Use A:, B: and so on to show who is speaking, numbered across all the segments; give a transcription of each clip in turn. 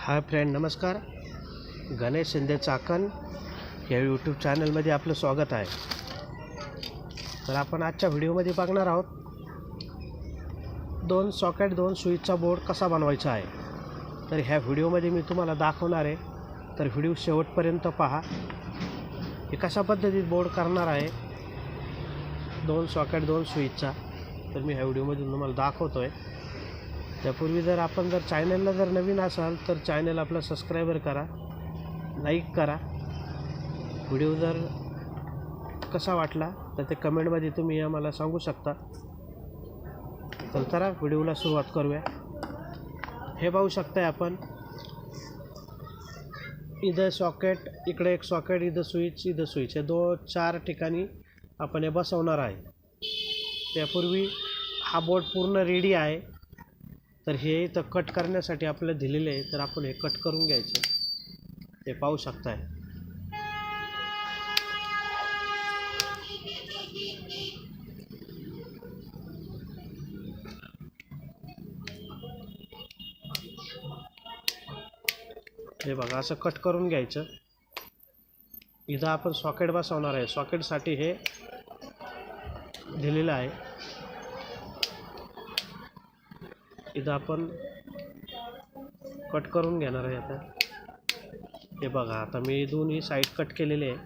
A: Hi friend, नमस्कार. गणेश शिंदे चाकण या YouTube चॅनलमध्ये आपलं स्वागत आहे. तर आपण आजच्या व्हिडिओमध्ये बघणार आहोत दोन स्विचचा बोर्ड कसा बनवायचा आहे. तर ह्या व्हिडिओमध्ये मी तुम्हाला दाखवणार आहे, तर व्हिडिओ शेवटपर्यंत पहा. हे कशा पद्धतीत बोर्ड करणार आहे दोन स्विचचा, तर मी ह्या व्हिडिओमध्ये तुम्हाला दाखवतो आहे. त्यापूर्वी जर चॅनलला नवीन असाल तर चॅनल आपला सबस्क्राईबर करा, लाईक करा. व्हिडिओ जर कसा वाटला तर ते कमेंटमध्ये तुम्ही आम्हाला सांगू शकता. तर चला व्हिडिओला सुरुवात करूया. हे पाहू शकताय आपण, इथं सॉकेट, इकडे एक सॉकेट, इथं स्विच, हे चार ठिकाणी आपण हे बसवणार आहे. त्यापूर्वी हा बोर्ड पूर्ण रेडी आहे. तर हे इथं कट करण्यासाठी आपल्याला दिलेले आहे, तर आपण हे कट करून घ्यायचं. ते पाहू शकताय. हे बघा, असं कट करून घ्यायचं. इथं आपण सॉकेट बसवणार आहे, सॉकेटसाठी हे दिलेलं आहे. इथं आपण कट करून घेणार आहे. आता हे बघा, आता मी दोन्ही साईड कट केलेले आहे.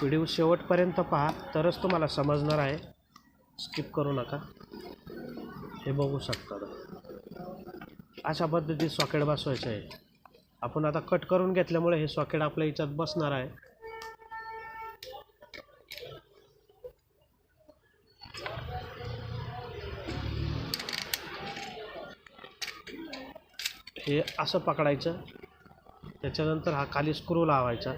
A: व्हिडिओ शेवटपर्यंत पहा, तरच तुम्हाला समजणार आहे, स्किप करू नका. हे बघू शकता, अशा पद्धतीत सॉकेट बसवायचं आहे. आपण आता कट करून घेतल्यामुळे हे सॉकेट आपल्या याच्यात बसणार आहे. हे असं पकडायचं, त्याच्यानंतर हा खाली स्क्रू लावायचा.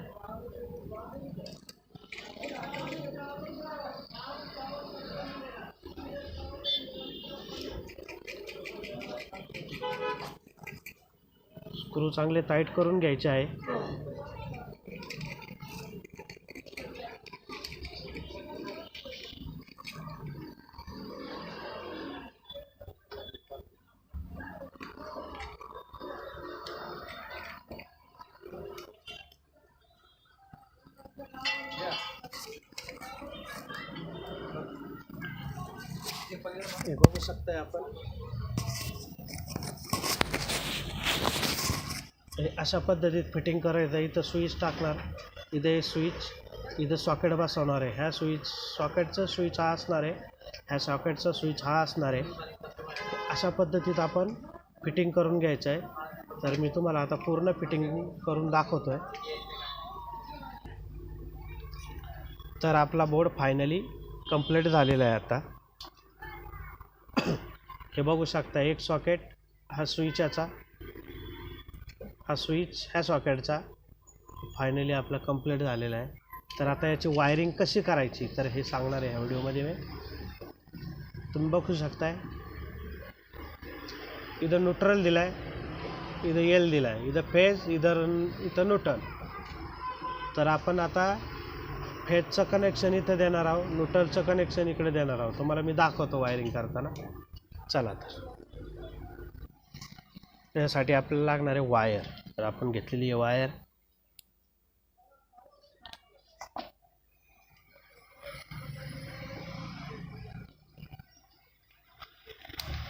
A: स्क्रू चांगले टाईट करून घ्यायचे आहे. हे बघू शकताय आपण, हे अशा पद्धतीत फिटिंग करायचं. इथं स्विच टाकणार, इथे स्विच, इथं सॉकेट बसवणार आहे. ह्या सॉकेटचा स्विच हा असणार आहे, ह्या सॉकेटचा स्विच हा असणार आहे. अशा पद्धतीत आपण फिटिंग करून घ्यायचं आहे. तर मी तुम्हाला आता पूर्ण फिटिंग करून दाखवतो आहे. तर आपला बोर्ड फायनली कंप्लीट झालेला आहे. आता हे बघू शकता, एक सॉकेट हा स्विचचा, हा स्विच ह्या सॉकेटचा फायनली आपला कंप्लीट झालेला आहे. तर आता याची वायरिंग कशी करायची तर हे सांगणार आहे ह्या व्हिडिओमध्ये मी. तुम्ही बघू शकताय, इथं न्यूट्रल दिला आहे, इथं एल दिला आहे, इथं फेज, इथं न्यूट्रल. तर आपण आता फेजचं कनेक्शन इथं देणार आहोत, न्यूट्रलचं कनेक्शन इकडे देणार आहोत. तुम्हाला मी दाखवतो वायरिंग करताना. चला, तर त्यासाठी आपल्याला लागणार आहे वायर. तर आपण घेतलेली आहे वायर.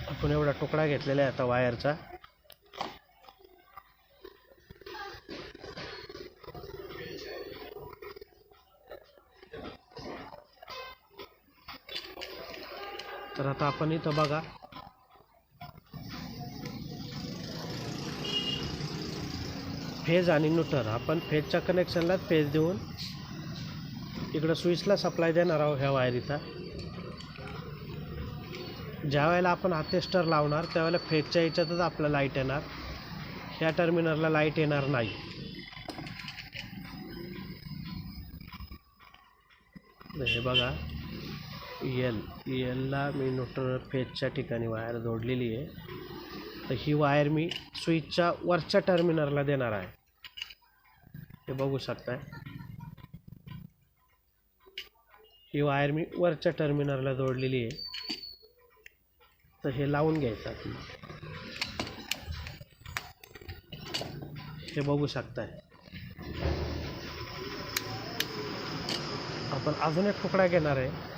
A: आपण एवढा तुकडा घेतलेला आहे आता वायरचा. तर आता आपण इथं बघा, फेज आणि न्यूट्रल, आपण फेजच्या कनेक्शनला फेज देऊन इकडं स्विचला सप्लाय देणार आहोत ह्या वायरीचा. ज्या वेळेला आपण हा टेस्टर लावणार त्यावेळेला फेजच्या याच्यातच आपलं लाईट येणार, ह्या टर्मिनलला लाईट येणार नाही. हे बघा, एलला मी न्यूट्रल फेजच्या ठिकाणी वायर जोडलेली आहे. तर ही वायर मी स्विचच्या वरच्या टर्मिनलला देणार आहे. हे बघू शकताय, ही वायर मी वरच्या टर्मिनलला जोडलेली आहे. तर हे लावून घ्यायचं आपलं. हे बघू शकताय. आपण अजून एक तुकडा घेणार आहे.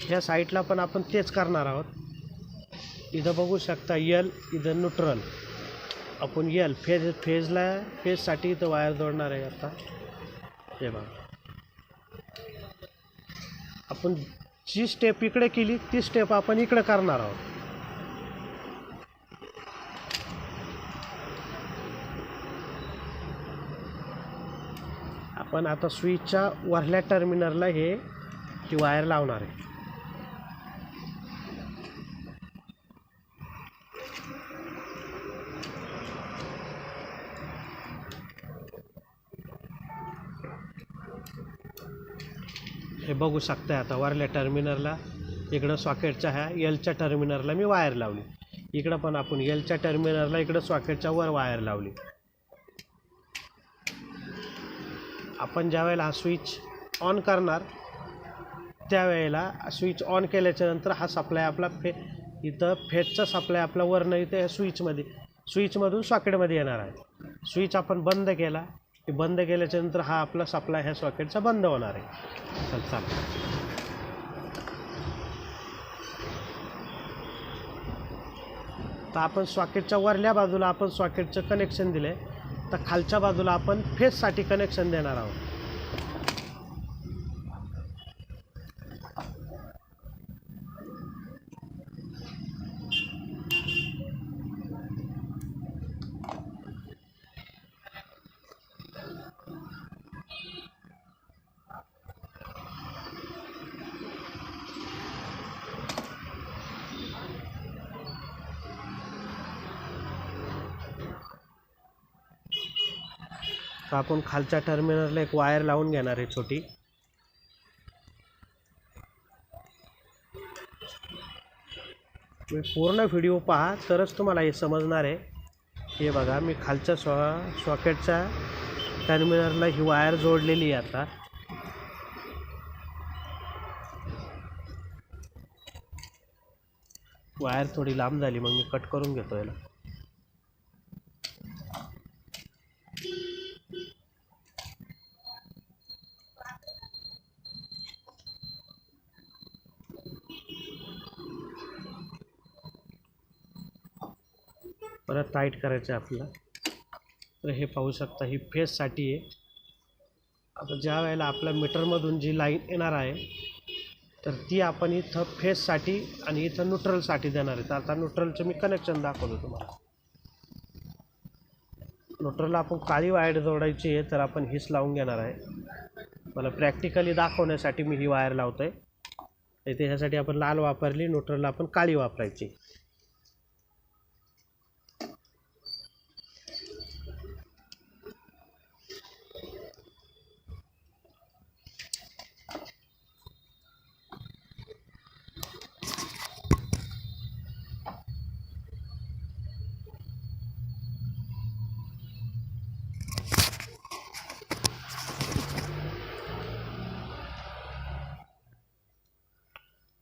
A: ह्या साईडला पण आपण तेच करणार आहोत. इथं बघू शकता यल, इथं न्यूट्रल. आपण यल फेजसाठी इथं वायर जोडणार आहे. आता हे बघा, आपण जी स्टेप इकडे केली ती स्टेप आपण इकडे करणार आहोत. आपण आता स्विचच्या वरल्या टर्मिनलला ही वायर लावणार आहे. हे बघू शकता. आता वरल्या टर्मिनलला इकडं सॉकेटच्या ह्या एलच्या टर्मिनलला मी वायर लावली. इकडं पण आपण एलच्या टर्मिनलला इकडं सॉकेटच्या वर वायर लावली. आपण ज्या वेळेला हा स्विच ऑन करणार त्यावेळेला स्विच ऑन केल्याच्या नंतर हा सप्लाय आपला इथं फेजचा सप्लाय आपला वरनं इथे या स्विचमधून सॉकेटमध्ये येणार आहे. स्विच आपण बंद केला की बंद केल्याच्या नंतर हा आपला सप्लाय ह्या सॉकेटचा बंद होणार आहे. चालेल. तर आपण सॉकेटच्या वरल्या बाजूला आपण सॉकेटचं कनेक्शन दिले, तर खालच्या बाजूला आपण फेजसाठी कनेक्शन देणार आहोत. तर आपण खालच्या टर्मिनलला एक वायर लावून घेणार आहे छोटी. तुम्ही पूर्ण व्हिडिओ पहा तरच तुम्हाला हे समजणार आहे. हे बघा, मी खालच्या सॉकेटच्या टर्मिनलला ही वायर जोडलेली आहे. आता वायर थोडी लांब झाली, मग मी कट करून घेतो याला. परत टाईट करायचं आहे आपल्याला. तर हे पाहू शकता, ही फेजसाठी आहे. आता ज्या वेळेला आपल्या मीटरमधून जी लाईन येणार आहे तर ती आपण इथं फेजसाठी आणि इथं न्यूट्रलसाठी देणार आहे. तर आता न्यूट्रलचं मी कनेक्शन दाखवतो तुम्हाला. न्यूट्रलला आपण काळी वायर जोडायची आहे, तर आपण हीच लावून घेणार आहे. मला प्रॅक्टिकली दाखवण्यासाठी मी ही वायर लावतो आहे. इथे ह्यासाठी आपण लाल वापरली, न्यूट्रलला आपण काळी वापरायची.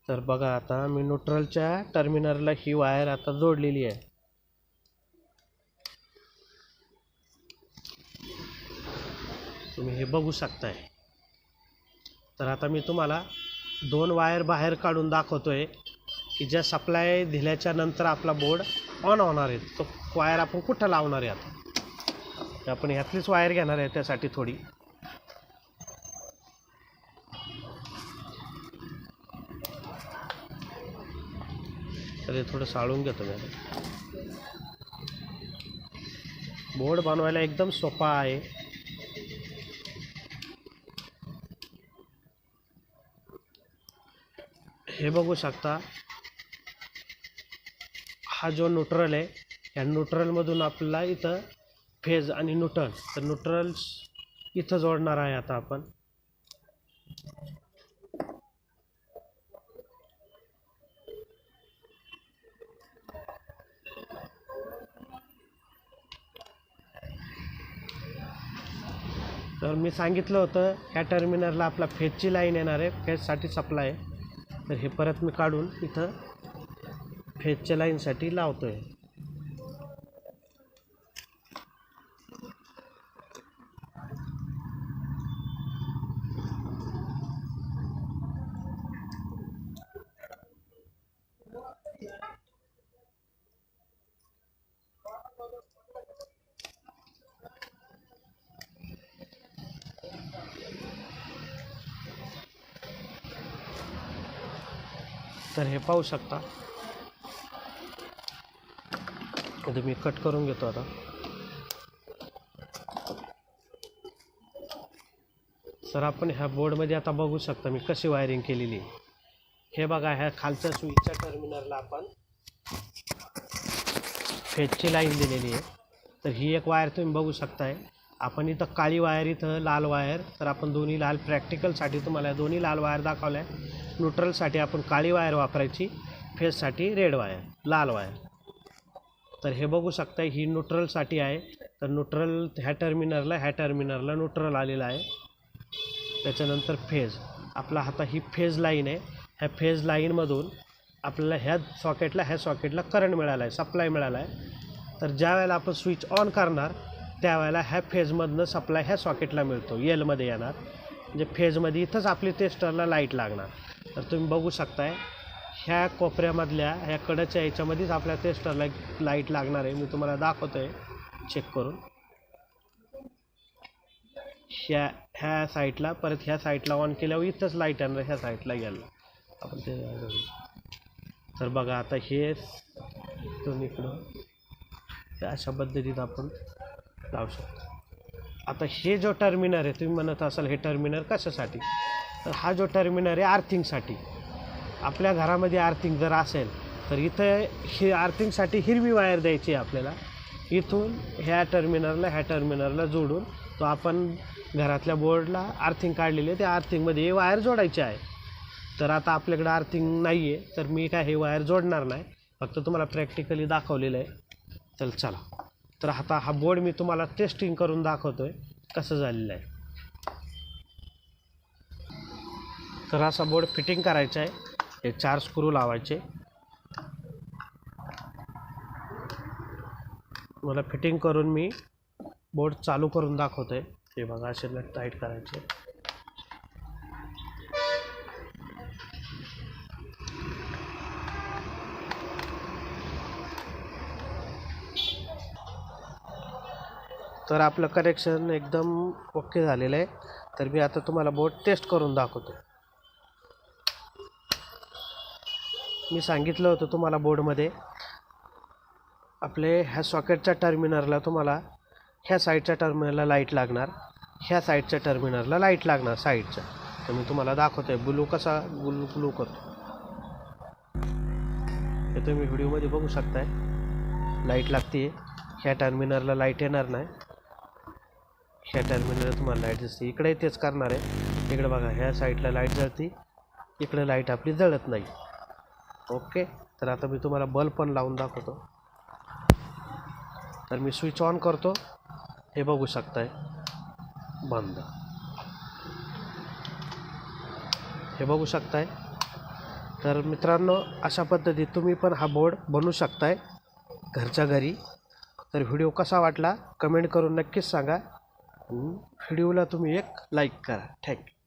A: तर बघा, आता मी न्यूट्रलच्या टर्मिनलला ही वायर आता जोडलेली आहे. तुम्ही हे बघू शकताय. तर आता मी तुम्हाला दोन वायर बाहेर काढून दाखवतोय की ज्या सप्लाय दिल्याच्या नंतर आपला बोर्ड ऑन होणार आहे. तो वायर आपण कुठं लावणार आहे. आता आपण ह्यातलीच वायर घेणार आहे त्यासाठी थोडी. तर हे थोडं साळून घेतो मी. बोर्ड बनवायला एकदम सोपा आहे. हे बघू शकता, हा जो न्यूट्रल आहे, या न्यूट्रलमधून आपल्याला इथं फेज आणि न्यूट्रल, तर न्यूट्रल इथं जोडणार आहे. आता आपण तर मी सांगितलं होतं ह्या टर्मिनलला आपला फेजची लाईन येणार आहे, फेजसाठी सप्लाय आहे. तर हे परत मी काढून इथं फेजच्या लाईनसाठी लावतो आहे. तर हे पाहू शकता, आता मी कट करून घेतो. आता सर आपण ह्या बोर्डमध्ये आता बघू शकता मी कशी वायरिंग केलेली आहे. हे बघा, ह्या खालच्या स्विचच्या टर्मिनलला आपण फेजची लाईन दिलेली आहे. तर ही एक वायर तुम्ही बघू शकताय. आपण इथं काळी वायर, इथं लाल वायर. तर आपण दोन्ही लाल, प्रॅक्टिकलसाठी तुम्हाला दोन्ही लाल वायर दाखवल्या. न्यूट्रलसाठी आपण काळी वायर वापरायची, फेजसाठी रेड वायर, लाल वायर. तर हे बघू शकता ही न्यूट्रलसाठी आहे. तर न्यूट्रल ह्या टर्मिनलला न्यूट्रल आलेलं आहे. त्याच्यानंतर फेज आपला, आता ही फेज लाईन आहे. ह्या फेज लाईनमधून आपल्याला ह्या सॉकेटला करंट मिळाला आहे, सप्लाय मिळाला आहे. तर ज्या वेळेला आपण स्विच ऑन करणार त्यावेळेला ह्या फेजमधनं सप्लाय ह्या सॉकेटला मिळतो, एलमध्ये येणार. म्हणजे फेजमध्ये इथंच आपली टेस्टरला लाईट लागणार. तर तुम्ही बघू शकताय ह्या कोपऱ्यामधल्या ह्या कडच्या याच्यामध्येच आपल्या टेस्टरला लाईट लागणार आहे. मी तुम्हाला दाखवतो आहे चेक करून. ह्या साईडला, परत ह्या साईडला ऑन केल्यावर इथंच लाईट येणार, ह्या साईडला गेलं आपण ते. तर बघा आता हे तुम्ही इकडं अशा पद्धतीत आपण लावू शकतो. आता हे जो टर्मिनल आहे, तुम्ही म्हणत असाल हे टर्मिनल कशासाठी, तर हा जो टर्मिनल आहे आर्थिंगसाठी. आपल्या घरामध्ये आर्थिंग जर असेल तर इथं ही आर्थिंगसाठी हिरवी वायर द्यायची आहे आपल्याला. इथून ह्या टर्मिनलला जोडून तो आपण घरातल्या बोर्डला आर्थिंग काढलेली आहे, त्या आर्थिंगमध्ये हे वायर जोडायची आहे. तर आता आपल्याकडे आर्थिंग नाही आहे, तर मी काय हे वायर जोडणार नाही, फक्त तुम्हाला प्रॅक्टिकली दाखवलेलं आहे. तर चला, तर आता हा बोर्ड मी तुम्हाला टेस्टिंग करून दाखवतो आहे कसं झालेलं आहे. तर असा बोर्ड फिटिंग करायचा आहे. हे 4 स्क्रू लावायचे. मला फिटिंग करून मी बोर्ड चालू करून दाखवतो आहे. हे बघा, असे नट टाईट करायचे. तर आपलं कनेक्शन एकदम ओके झालेलं आहे. तर मी आता तुम्हाला बोर्ड टेस्ट करून दाखवतो. मी सांगितलं होतं तुम्हाला बोर्डमध्ये आपले ह्या सॉकेटच्या टर्मिनलला तुम्हाला ह्या साईडच्या टर्मिनलला लाईट लागणार, ह्या साईडच्या टर्मिनलला लाईट लागणार साईडच्या. तर मी तुम्हाला दाखवतो आहे ब्लू कसा ग्लू करतो. हे तुम्ही व्हिडिओमध्ये बघू शकताय, लाईट लागते. ह्या टर्मिनलला लाईट येणार नाही, ह्या टर्मिनलला तुम्हाला लाईट दिसते. इकडे तेच करणार आहे. इकडे बघा, ह्या साईडला लाईट जळते, इकडे लाईट आपली जळत नाही. ओके. तर आता मी तुम्हाला बल्ब पण लावून दाखवतो. तर मी स्विच ऑन करतो, हे बघू शकताय बंद, हे बघू शकताय. तर मित्रांनो, अशा पद्धतीत तुम्ही पण हा बोर्ड बनवू शकताय घरच्या घरी. तर व्हिडिओ कसा वाटला कमेंट करून नक्कीच सांगा. व्हिडिओला तुम्ही एक लाईक करा. थँक्यू.